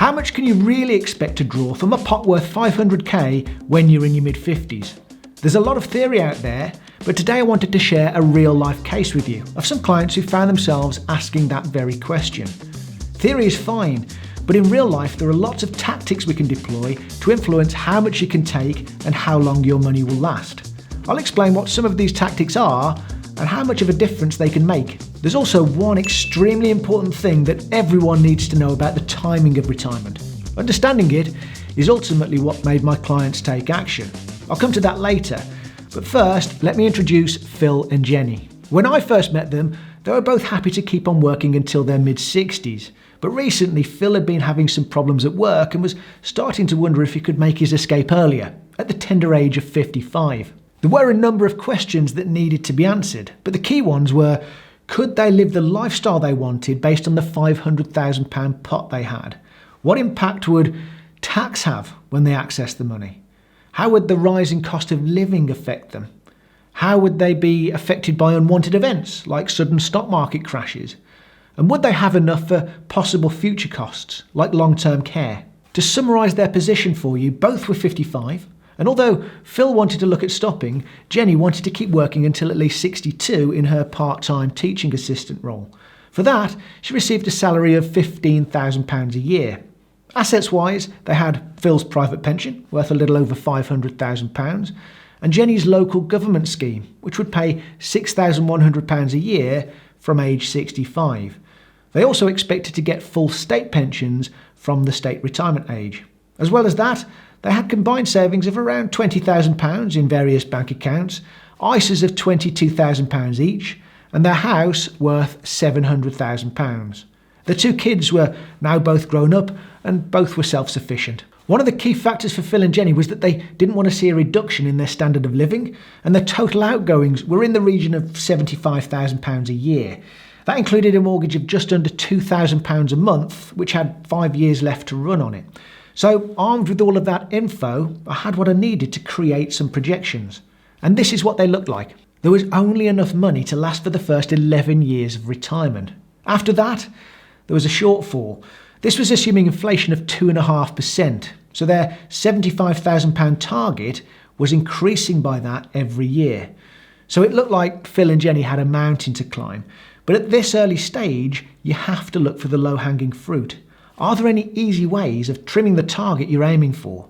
How much can you really expect to draw from a pot worth 500k when you're in your mid-50s? There's a lot of theory out there, but today I wanted to share a real-life case with you of some clients who found themselves asking that very question. Theory is fine, but in real life there are lots of tactics we can deploy to influence how much you can take and how long your money will last. I'll explain what some of these tactics are and how much of a difference they can make. There's also one extremely important thing that everyone needs to know about the timing of retirement. Understanding it is ultimately what made my clients take action. I'll come to that later, but first let me introduce Phil and Jenny. When I first met them, they were both happy to keep on working until their mid-60s, but recently Phil had been having some problems at work and was starting to wonder if he could make his escape earlier, at the tender age of 55. There were a number of questions that needed to be answered, but the key ones were: could they live the lifestyle they wanted based on the £500,000 pot they had? What impact would tax have when they accessed the money? How would the rising cost of living affect them? How would they be affected by unwanted events like sudden stock market crashes? And would they have enough for possible future costs like long-term care? To summarise their position for you, both were 55. And although Phil wanted to look at stopping, Jenny wanted to keep working until at least 62 in her part-time teaching assistant role. For that, she received a salary of £15,000 a year. Assets-wise, they had Phil's private pension, worth a little over £500,000, and Jenny's local government scheme, which would pay £6,100 a year from age 65. They also expected to get full state pensions from the state retirement age. As well as that, they had combined savings of around £20,000 in various bank accounts, ISAs of £22,000 each, and their house worth £700,000. The two kids were now both grown up and both were self-sufficient. One of the key factors for Phil and Jenny was that they didn't want to see a reduction in their standard of living, and their total outgoings were in the region of £75,000 a year. That included a mortgage of just under £2,000 a month, which had 5 years left to run on it. So, armed with all of that info, I had what I needed to create some projections. And this is what they looked like. There was only enough money to last for the first 11 years of retirement. After that, there was a shortfall. This was assuming inflation of 2.5%, so their £75,000 target was increasing by that every year. So it looked like Phil and Jenny had a mountain to climb. But at this early stage, you have to look for the low-hanging fruit. Are there any easy ways of trimming the target you're aiming for?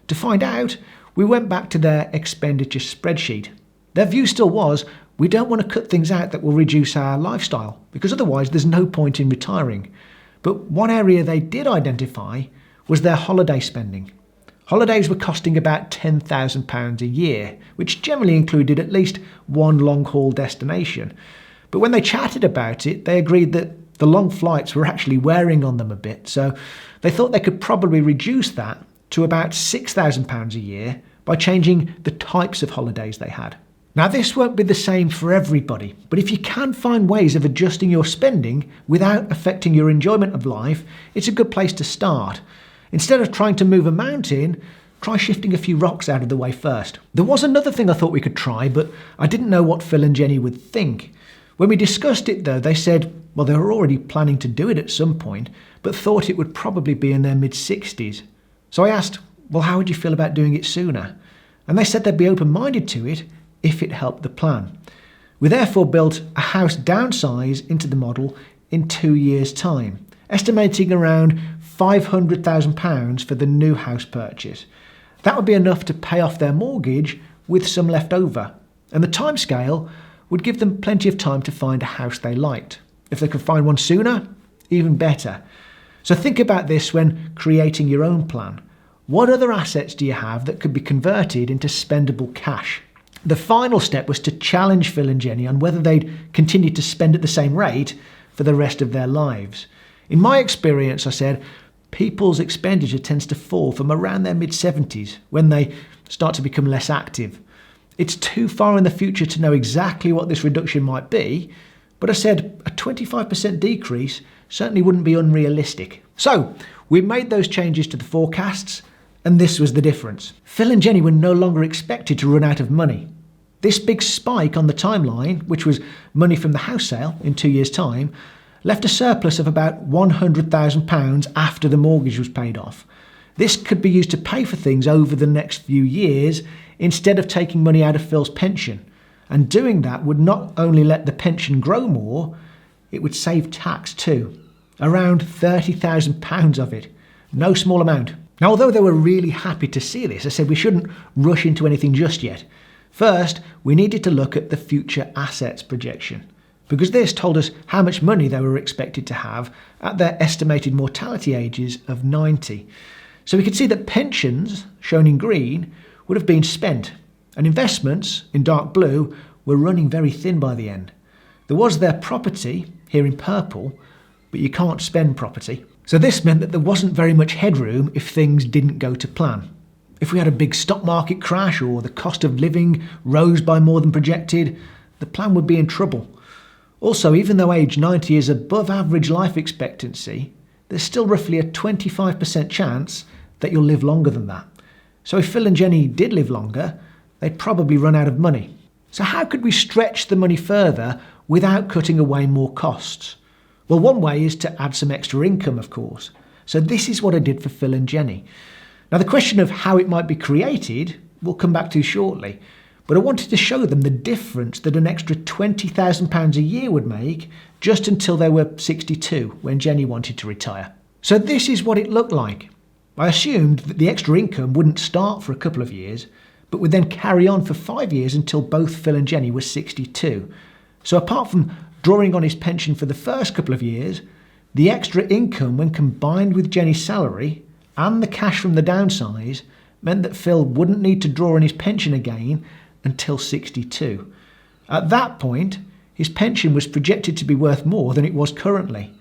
To find out, we went back to their expenditure spreadsheet. Their view still was, we don't want to cut things out that will reduce our lifestyle, because otherwise there's no point in retiring. But one area they did identify was their holiday spending. Holidays were costing about £10,000 a year, which generally included at least one long-haul destination. But when they chatted about it, they agreed that the long flights were actually wearing on them a bit, so they thought they could probably reduce that to about £6,000 a year by changing the types of holidays they had. Now, this won't be the same for everybody, but if you can find ways of adjusting your spending without affecting your enjoyment of life, it's a good place to start. Instead of trying to move a mountain, try shifting a few rocks out of the way first. There was another thing I thought we could try, but I didn't know what Phil and Jenny would think. When we discussed it though, they said, well, they were already planning to do it at some point, but thought it would probably be in their mid-60s. So I asked, well, how would you feel about doing it sooner? And they said they'd be open-minded to it if it helped the plan. We therefore built a house downsize into the model in 2 years' time, estimating around £500,000 for the new house purchase. That would be enough to pay off their mortgage with some left over, and the timescale would give them plenty of time to find a house they liked. If they could find one sooner, even better. So think about this when creating your own plan. What other assets do you have that could be converted into spendable cash? The final step was to challenge Phil and Jenny on whether they'd continue to spend at the same rate for the rest of their lives. In my experience, I said, people's expenditure tends to fall from around their mid-70s when they start to become less active. It's too far in the future to know exactly what this reduction might be, but I said a 25% decrease certainly wouldn't be unrealistic. So we made those changes to the forecasts, and this was the difference. Phil and Jenny were no longer expected to run out of money. This big spike on the timeline, which was money from the house sale in 2 years' time, left a surplus of about £100,000 after the mortgage was paid off. This could be used to pay for things over the next few years instead of taking money out of Phil's pension. And doing that would not only let the pension grow more, it would save tax too. Around £30,000 of it. No small amount. Now, although they were really happy to see this, I said we shouldn't rush into anything just yet. First, we needed to look at the future assets projection, because this told us how much money they were expected to have at their estimated mortality ages of 90. So we could see that pensions, shown in green, would have been spent, and investments, in dark blue, were running very thin by the end. There was their property, here in purple, but you can't spend property. So this meant that there wasn't very much headroom if things didn't go to plan. If we had a big stock market crash or the cost of living rose by more than projected, the plan would be in trouble. Also, even though age 90 is above average life expectancy, there's still roughly a 25% chance that you'll live longer than that. So if Phil and Jenny did live longer, they'd probably run out of money. So how could we stretch the money further without cutting away more costs? Well, one way is to add some extra income, of course. So this is what I did for Phil and Jenny. Now, the question of how it might be created, we'll come back to shortly. But I wanted to show them the difference that an extra £20,000 a year would make just until they were 62, when Jenny wanted to retire. So this is what it looked like. I assumed that the extra income wouldn't start for a couple of years, but would then carry on for 5 years until both Phil and Jenny were 62. So apart from drawing on his pension for the first couple of years, the extra income, when combined with Jenny's salary and the cash from the downsize, meant that Phil wouldn't need to draw on his pension again until 62. At that point, his pension was projected to be worth more than it was currently.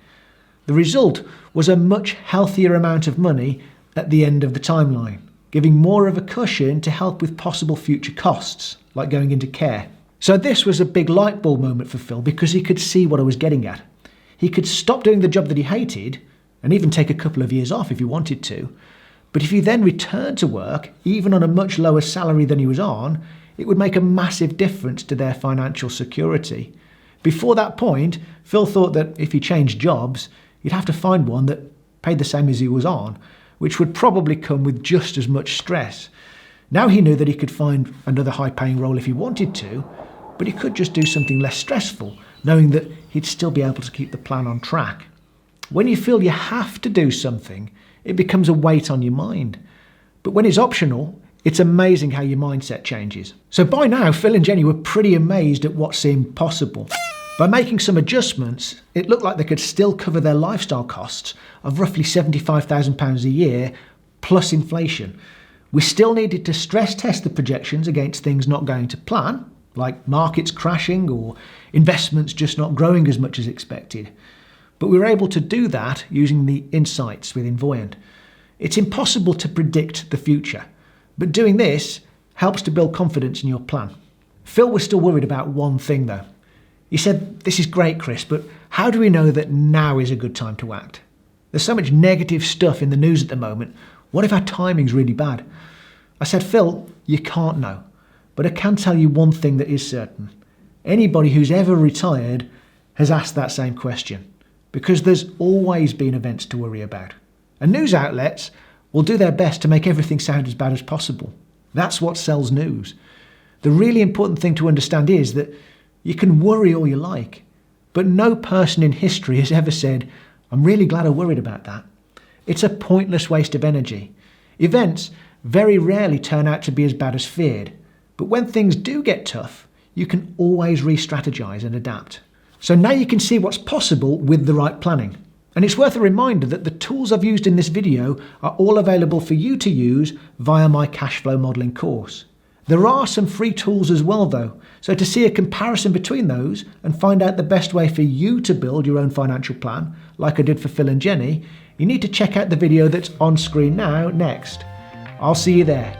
The result was a much healthier amount of money at the end of the timeline, giving more of a cushion to help with possible future costs, like going into care. So this was a big light bulb moment for Phil because he could see what I was getting at. He could stop doing the job that he hated and even take a couple of years off if he wanted to. But if he then returned to work, even on a much lower salary than he was on, it would make a massive difference to their financial security. Before that point, Phil thought that if he changed jobs, he'd have to find one that paid the same as he was on, which would probably come with just as much stress. Now he knew that he could find another high-paying role if he wanted to, but he could just do something less stressful, knowing that he'd still be able to keep the plan on track. When you feel you have to do something, it becomes a weight on your mind. But when it's optional, it's amazing how your mindset changes. So by now, Phil and Jenny were pretty amazed at what seemed possible. By making some adjustments, it looked like they could still cover their lifestyle costs of roughly £75,000 a year, plus inflation. We still needed to stress test the projections against things not going to plan, like markets crashing or investments just not growing as much as expected. But we were able to do that using the insights within Voyant. It's impossible to predict the future, but doing this helps to build confidence in your plan. Phil was still worried about one thing though. He said, "This is great, Chris, but how do we know that now is a good time to act? There's so much negative stuff in the news at the moment. What if our timing's really bad?" I said, "Phil, you can't know. But I can tell you one thing that is certain. Anybody who's ever retired has asked that same question, because there's always been events to worry about. And news outlets will do their best to make everything sound as bad as possible. That's what sells news. The really important thing to understand is that you can worry all you like, but no person in history has ever said, 'I'm really glad I worried about that.' It's a pointless waste of energy. Events very rarely turn out to be as bad as feared. But when things do get tough, you can always re-strategize and adapt. So now you can see what's possible with the right planning. And it's worth a reminder that the tools I've used in this video are all available for you to use via my cash flow modeling course. There are some free tools as well though, so to see a comparison between those and find out the best way for you to build your own financial plan, like I did for Phil and Jenny, you need to check out the video that's on screen now next. I'll see you there.